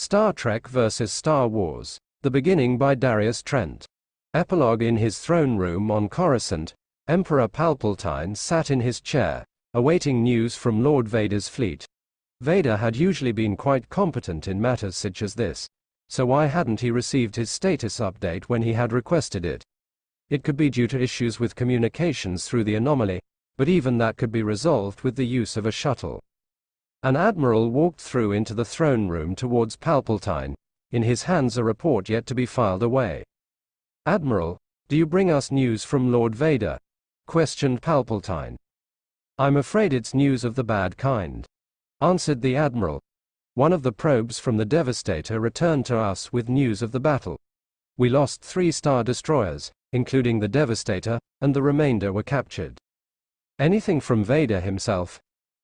Star Trek vs. Star Wars. The Beginning by Darius Trent. Epilogue. In his throne room on Coruscant, Emperor Palpatine sat in his chair, awaiting news from Lord Vader's fleet. Vader had usually been quite competent in matters such as this, so why hadn't he received his status update when he had requested it? It could be due to issues with communications through the anomaly, but even that could be resolved with the use of a shuttle. An admiral walked through into the throne room towards Palpatine, in his hands a report yet to be filed away. "Admiral, do you bring us news from Lord Vader?" questioned Palpatine. "I'm afraid it's news of the bad kind," answered the admiral. "One of the probes from the Devastator returned to us with news of the battle. We lost 3 Star Destroyers, including the Devastator, and the remainder were captured." "Anything from Vader himself?"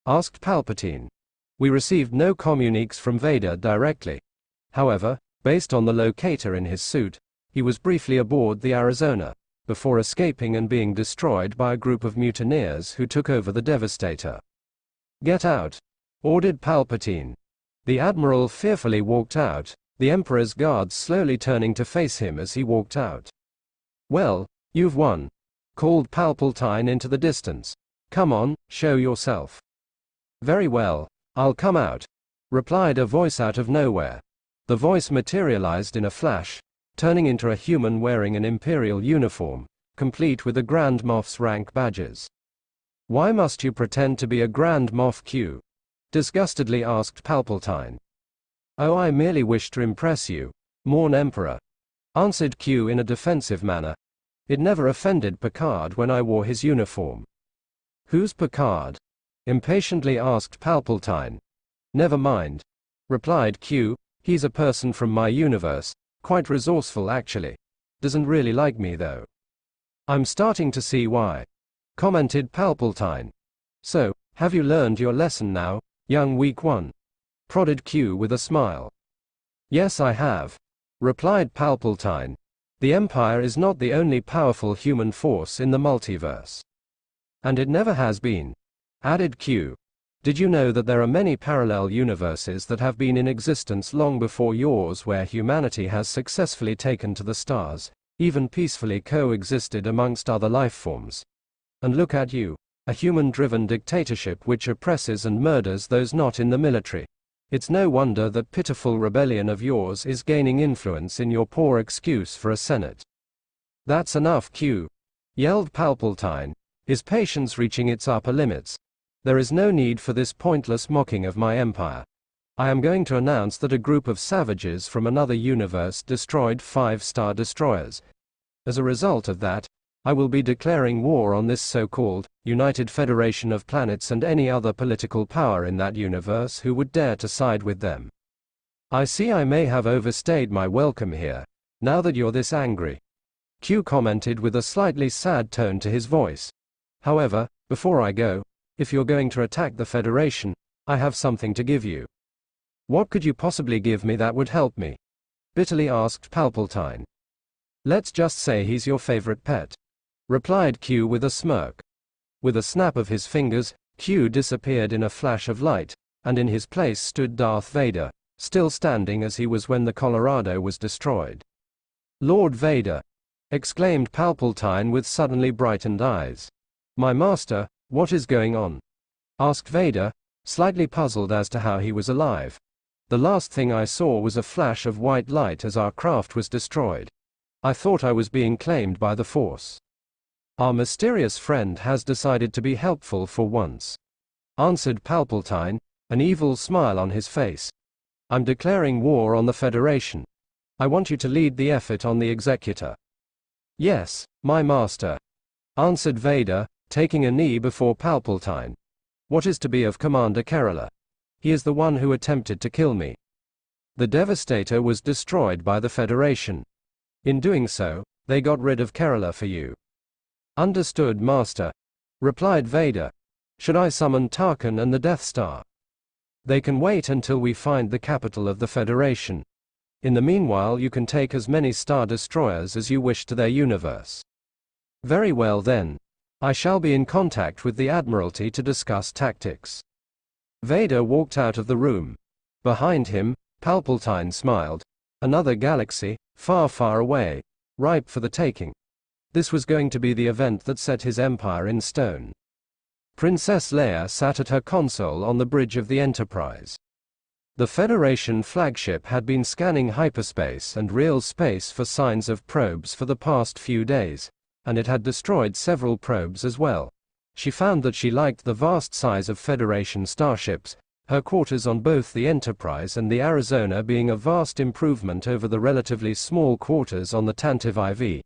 asked Palpatine. "We received no communiques from Vader directly. However, based on the locator in his suit, he was briefly aboard the Arizona, before escaping and being destroyed by a group of mutineers who took over the Devastator." "Get out," ordered Palpatine. The admiral fearfully walked out, the Emperor's guards slowly turning to face him as he walked out. "Well, you've won," called Palpatine into the distance. "Come on, show yourself." "Very well, I'll come out," replied a voice out of nowhere. The voice materialized in a flash, turning into a human wearing an Imperial uniform, complete with the Grand Moff's rank badges. "Why must you pretend to be a Grand Moff, Q?" disgustedly asked Palpatine. "Oh, I merely wish to impress you, Morn Emperor," answered Q in a defensive manner. "It never offended Picard when I wore his uniform." "Who's Picard?" impatiently asked Palpatine. "Never mind," replied Q, "he's a person from my universe, quite resourceful actually. Doesn't really like me though." "I'm starting to see why," commented Palpatine. "So, have you learned your lesson now, young weak one?" prodded Q with a smile. "Yes, I have," replied Palpatine. "The Empire is not the only powerful human force in the multiverse. And it never has been," added Q. "Did you know that there are many parallel universes that have been in existence long before yours, where humanity has successfully taken to the stars, even peacefully coexisted amongst other life forms? And look at you, a human-driven dictatorship which oppresses and murders those not in the military. It's no wonder that pitiful rebellion of yours is gaining influence in your poor excuse for a Senate." "That's enough, Q," yelled Palpatine, his patience reaching its upper limits. "There is no need for this pointless mocking of my empire. I am going to announce that a group of savages from another universe destroyed 5 Star Destroyers. As a result of that, I will be declaring war on this so-called United Federation of Planets and any other political power in that universe who would dare to side with them. I see I may have overstayed my welcome here, now that you're this angry," Q commented with a slightly sad tone to his voice. "However, before I go, if you're going to attack the Federation, I have something to give you." "What could you possibly give me that would help me?" bitterly asked Palpatine. "Let's just say he's your favorite pet," replied Q with a smirk. With a snap of his fingers, Q disappeared in a flash of light, and in his place stood Darth Vader, still standing as he was when the Colorado was destroyed. "Lord Vader!" exclaimed Palpatine with suddenly brightened eyes. "My master, what is going on?" asked Vader, slightly puzzled as to how he was alive. "The last thing I saw was a flash of white light as our craft was destroyed. I thought I was being claimed by the Force." "Our mysterious friend has decided to be helpful for once," answered Palpatine, an evil smile on his face. "I'm declaring war on the Federation. I want you to lead the effort on the Executor." "Yes, my master," answered Vader, taking a knee before Palpatine. "What is to be of Commander Kerala? He is the one who attempted to kill me. The Devastator was destroyed by the Federation. In doing so, they got rid of Kerala for you." "Understood, master," replied Vader. "Should I summon Tarkin and the Death Star?" "They can wait until we find the capital of the Federation. In the meanwhile you can take as many Star Destroyers as you wish to their universe." "Very well then. I shall be in contact with the Admiralty to discuss tactics." Vader walked out of the room. Behind him, Palpatine smiled. Another galaxy, far, far away, ripe for the taking. This was going to be the event that set his empire in stone. Princess Leia sat at her console on the bridge of the Enterprise. The Federation flagship had been scanning hyperspace and real space for signs of probes for the past few days, and it had destroyed several probes as well. She found that she liked the vast size of Federation starships, her quarters on both the Enterprise and the Arizona being a vast improvement over the relatively small quarters on the Tantive IV.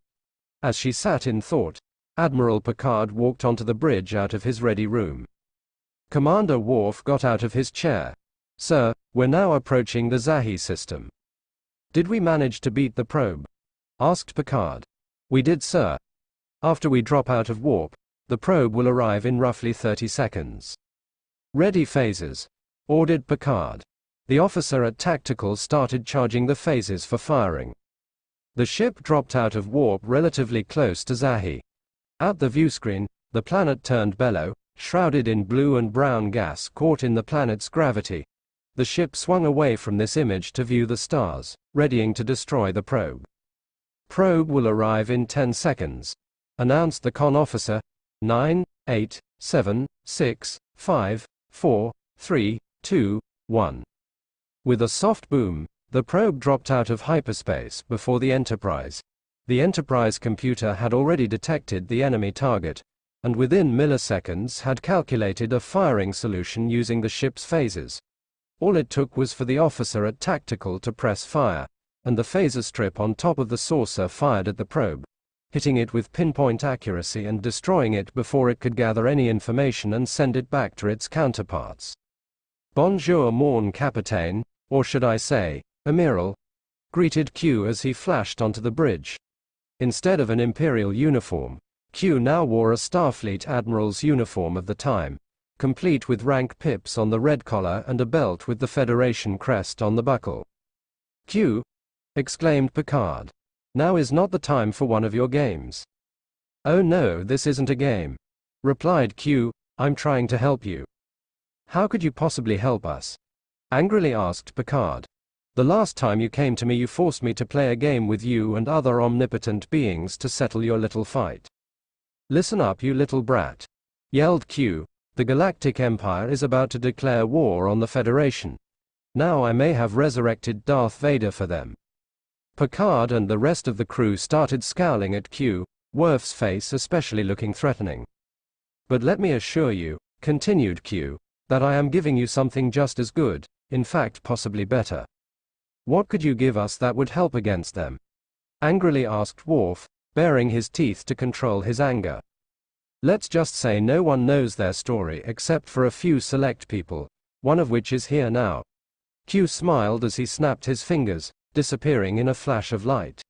As she sat in thought, Admiral Picard walked onto the bridge out of his ready room. Commander Worf got out of his chair. "Sir, we're now approaching the Zahi system." "Did we manage to beat the probe?" asked Picard. "We did, sir. After we drop out of warp, the probe will arrive in roughly 30 seconds. "Ready phasers," ordered Picard. The officer at Tactical started charging the phasers for firing. The ship dropped out of warp relatively close to Zahi. At the viewscreen, the planet turned bellow, shrouded in blue and brown gas caught in the planet's gravity. The ship swung away from this image to view the stars, readying to destroy the probe. "Probe will arrive in 10 seconds, announced the con officer. 9, 8, 7, 6, 5, 4, 3, 2, 1. With a soft boom, the probe dropped out of hyperspace before the Enterprise. The Enterprise computer had already detected the enemy target, and within milliseconds had calculated a firing solution using the ship's phasers. All it took was for the officer at Tactical to press fire, and the phaser strip on top of the saucer fired at the probe, hitting it with pinpoint accuracy and destroying it before it could gather any information and send it back to its counterparts. "Bonjour, mon capitaine, or should I say, Amiral," greeted Q as he flashed onto the bridge. Instead of an Imperial uniform, Q now wore a Starfleet Admiral's uniform of the time, complete with rank pips on the red collar and a belt with the Federation crest on the buckle. "Q," exclaimed Picard, "now is not the time for one of your games." "Oh no, this isn't a game," replied Q, "I'm trying to help you." "How could you possibly help us?" angrily asked Picard. "The last time you came to me you forced me to play a game with you and other omnipotent beings to settle your little fight." "Listen up, you little brat," yelled Q. "The Galactic Empire is about to declare war on the Federation. Now I may have resurrected Darth Vader for them." Picard and the rest of the crew started scowling at Q, Worf's face especially looking threatening. "But let me assure you," continued Q, "that I am giving you something just as good, in fact possibly better." "What could you give us that would help against them?" angrily asked Worf, baring his teeth to control his anger. "Let's just say no one knows their story except for a few select people, one of which is here now." Q smiled as he snapped his fingers, disappearing in a flash of light.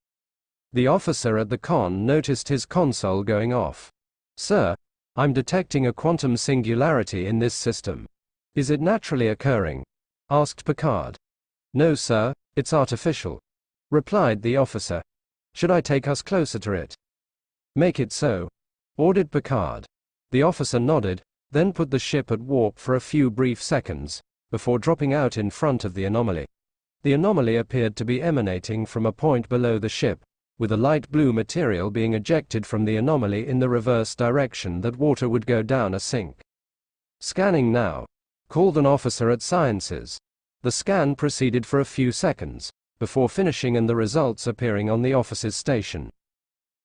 The officer at the con noticed his console going off. "Sir, I'm detecting a quantum singularity in this system. Is it naturally occurring?" asked Picard. "No, sir, it's artificial," replied the officer. "Should I take us closer to it?" "Make it so," ordered Picard. The officer nodded, then put the ship at warp for a few brief seconds, before dropping out in front of the anomaly. The anomaly appeared to be emanating from a point below the ship, with a light blue material being ejected from the anomaly in the reverse direction that water would go down a sink. "Scanning now," called an officer at Sciences. The scan proceeded for a few seconds, before finishing and the results appearing on the officer's station.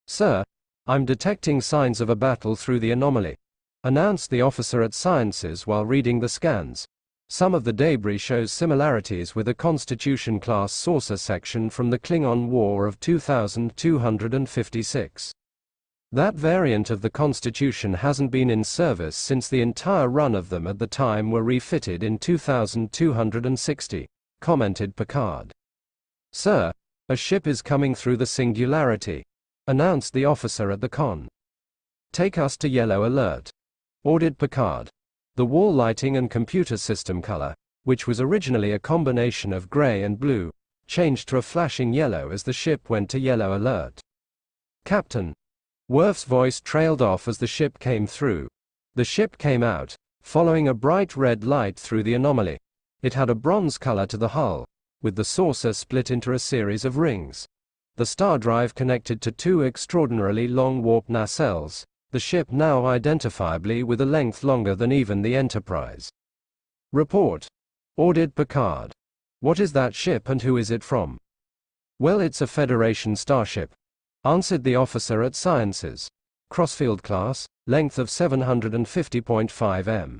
"Sir, I'm detecting signs of a battle through the anomaly," announced the officer at Sciences while reading the scans. "Some of the debris shows similarities with a Constitution-class saucer section from the Klingon War of 2256. That variant of the Constitution hasn't been in service since the entire run of them at the time were refitted in 2260, commented Picard. "Sir, a ship is coming through the singularity," announced the officer at the con. "Take us to yellow alert," ordered Picard. The wall lighting and computer system color, which was originally a combination of gray and blue, changed to a flashing yellow as the ship went to yellow alert. "Captain." Worf's voice trailed off as the ship came through. The ship came out, following a bright red light through the anomaly. It had a bronze color to the hull, with the saucer split into a series of rings. The star drive connected to two extraordinarily long warp nacelles, the ship now identifiably with a length longer than even the Enterprise. Report, ordered Picard. What is that ship and who is it from? Well, it's a Federation starship, answered the officer at Sciences. Crossfield class, length of 750.5 m.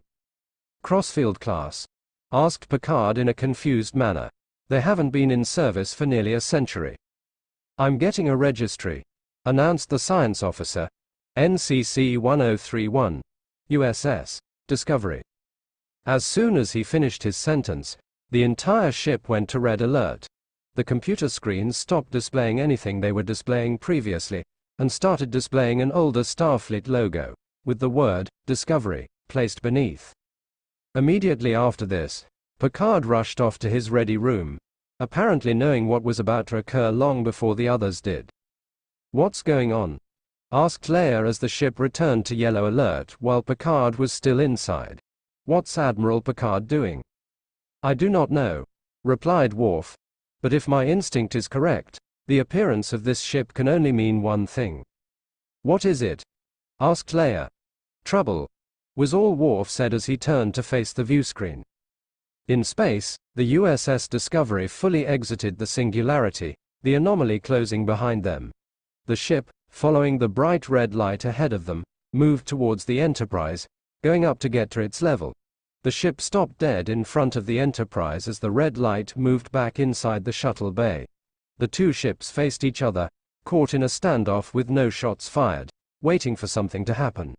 Crossfield class? Asked Picard in a confused manner. They haven't been in service for nearly a century. I'm getting a registry, announced the science officer. NCC 1031, USS Discovery. As soon as he finished his sentence, the entire ship went to red alert. The computer screens stopped displaying anything they were displaying previously, and started displaying an older Starfleet logo, with the word, Discovery, placed beneath. Immediately after this, Picard rushed off to his ready room, apparently knowing what was about to occur long before the others did. What's going on? Asked Leia as the ship returned to yellow alert while Picard was still inside. What's Admiral Picard doing? I do not know, replied Worf, but if my instinct is correct, the appearance of this ship can only mean one thing. What is it? Asked Leia. Trouble, was all Worf said as he turned to face the viewscreen. In space, the USS Discovery fully exited the singularity, the anomaly closing behind them. The ship, following the bright red light ahead of them, moved towards the Enterprise, going up to get to its level. The ship stopped dead in front of the Enterprise as the red light moved back inside the shuttle bay. The two ships faced each other, caught in a standoff with no shots fired, waiting for something to happen.